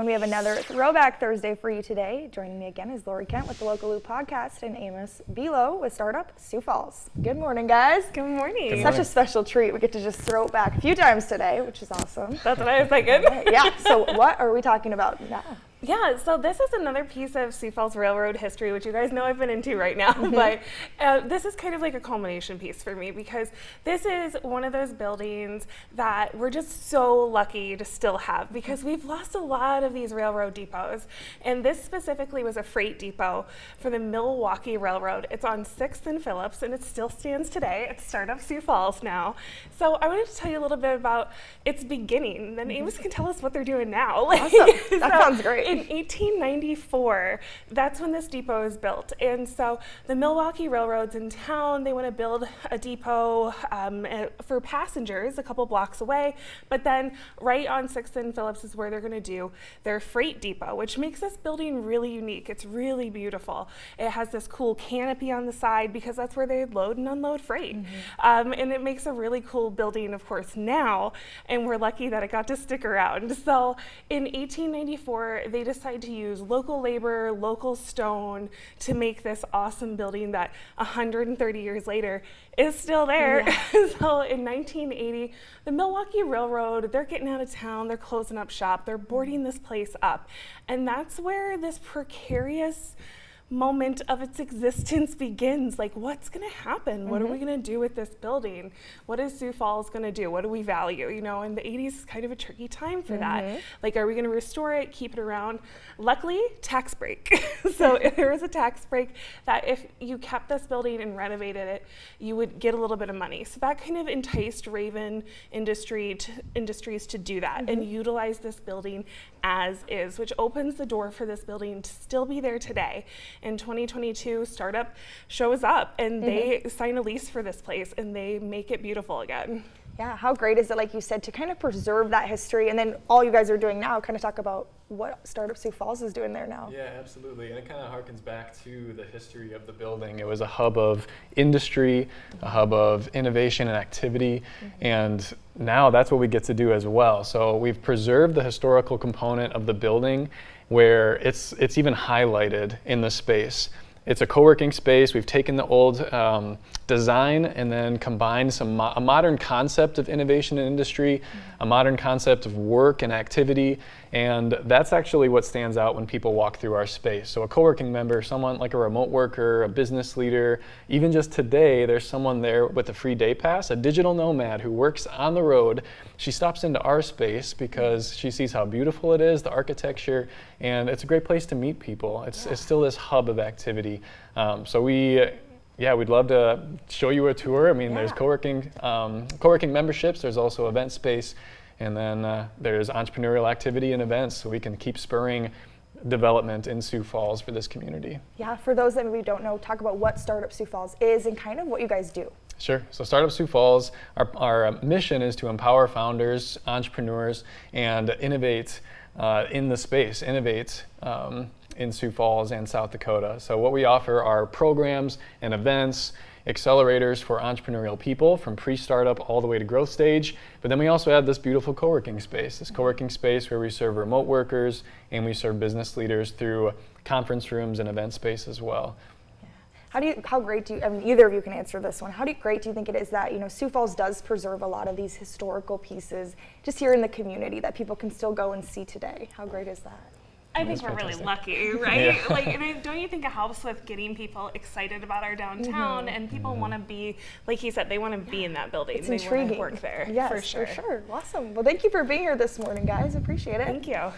everyone. We have another Throwback Thursday for you today. Joining me again is Lori Kent with the Local Loop podcast and Amos Beulow with Startup Sioux Falls. Good morning, guys. Good morning. It's such a special treat. We get to just throw it back a few times today, which is awesome. That's what I was thinking. Yeah, so what are we talking about now? Yeah, so this is another piece of Sioux Falls Railroad history, which you guys know I've been into right now, but this is kind of like a culmination piece for me because this is one of those buildings that we're just so lucky to still have because we've lost a lot of these railroad depots, and this specifically was a freight depot for the Milwaukee Railroad. It's on 6th and Phillips, and it still stands today. It's Startup Sioux Falls now. So I wanted to tell you a little bit about its beginning, then Amos can tell us what they're doing now. Awesome. That sounds great. In 1894, that's when this depot is built. And so the Milwaukee Railroad's in town. They want to build a depot for passengers a couple blocks away. But then right on 6th and Phillips is where they're going to do their freight depot, which makes this building really unique. It's really beautiful. It has this cool canopy on the side because that's where they load and unload freight. And it makes a really cool building, of course, now. And we're lucky that it got to stick around. So in 1894, they decided to use local labor, local stone to make this awesome building that 130 years later is still there. Yeah. So in 1980, the Milwaukee Railroad, they're getting out of town, they're closing up shop, they're boarding this place up. And that's where this precarious moment of its existence begins. Like, what's going to happen? What are we going to do with this building? What is Sioux Falls going to do? What do we value? You know, and the 80s is kind of a tricky time for that. Like, are we going to restore it, keep it around? Luckily, tax break. So if there was a tax break that if you kept this building and renovated it, you would get a little bit of money. So that kind of enticed Raven Industries to do that and utilize this building as is, which opens the door for this building to still be there today. In 2022, Startup shows up and they sign a lease for this place and they make it beautiful again. Yeah, how great is it, like you said, to kind of preserve that history, and then all you guys are doing now, kind of talk about what Startup Sioux Falls is doing there now. Yeah, absolutely, and it kind of harkens back to the history of the building. It was a hub of industry, a hub of innovation and activity, and now that's what we get to do as well. So we've preserved the historical component of the building where it's even highlighted in the space. It's a co-working space. We've taken the old design and then combined a modern concept of innovation and industry, a modern concept of work and activity, and that's actually what stands out when people walk through our space. So a co-working member, someone like a remote worker, a business leader, even just today, there's someone there with a free day pass, a digital nomad who works on the road. She stops into our space because she sees how beautiful it is, the architecture, and it's a great place to meet people. It's still this hub of activity. So we'd love to show you a tour. I mean, there's co-working memberships, there's also event space, and then there's entrepreneurial activity and events, so we can keep spurring development in Sioux Falls for this community. Yeah, for those that maybe don't know, talk about what Startup Sioux Falls is and kind of what you guys do. Sure. So Startup Sioux Falls, our mission is to empower founders, entrepreneurs, and innovate in the space, in Sioux Falls and South Dakota. So what we offer are programs and events, accelerators for entrepreneurial people from pre-startup all the way to growth stage. But then we also have this beautiful co-working space, where we serve remote workers and we serve business leaders through conference rooms and event space as well. How great do you, I mean, either of you can answer this one. How great do you think it is that, you know, Sioux Falls does preserve a lot of these historical pieces just here in the community that people can still go and see today? How great is that? I think we're really lucky, right? Yeah. Like, and don't you think it helps with getting people excited about our downtown and people want to be, like he said, they want to be in that building. It's they intriguing. Want to work there. Yes, for sure. Awesome. Well, thank you for being here this morning, guys. Appreciate it. Thank you.